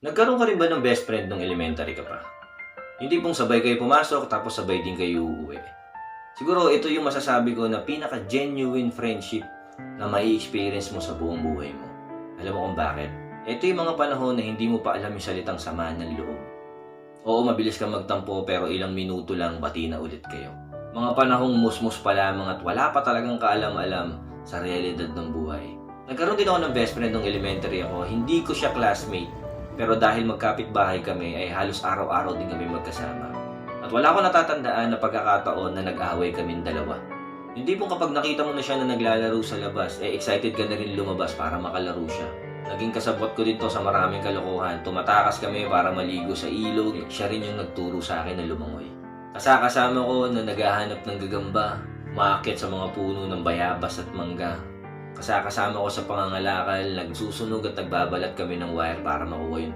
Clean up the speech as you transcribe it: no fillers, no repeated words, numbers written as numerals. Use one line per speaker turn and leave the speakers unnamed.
Nagkaroon ka rin ba ng best friend nung elementary ka pa? Hindi pong sabay kayo pumasok tapos sabay din kayo uuwi. Siguro ito yung masasabi ko na pinaka-genuine friendship na mai-experience mo sa buong buhay mo. Alam mo kung bakit? Ito yung mga panahon na hindi mo pa alam yung salitang samaan ng loob. Oo, mabilis kang magtampo pero ilang minuto lang bati na ulit kayo. Mga panahong musmus pa lamang at wala pa talagang kaalam-alam sa realidad ng buhay. Nagkaroon din ako ng best friend nung elementary ako. Hindi ko siya classmate, pero dahil magkapit-bahay kami ay halos araw-araw din kami magkasama. At wala akong natatandaan na pagkakataon na nag-away kaming dalawa. Hindi pong kapag nakita mo na siya na naglalaro sa labas, excited ka na rin lumabas para makalaro siya. Naging kasabot ko dito sa maraming kalokohan. Tumatakas kami para maligo sa ilog. Siya rin yung nagturo sa akin na lumangoy. Kasama ko na naghahanap ng gagamba, umaakit sa mga puno ng bayabas at mangga. Kasama ko sa pangangalakal, nagsusunog at nagbabalat kami ng wire para makuha yung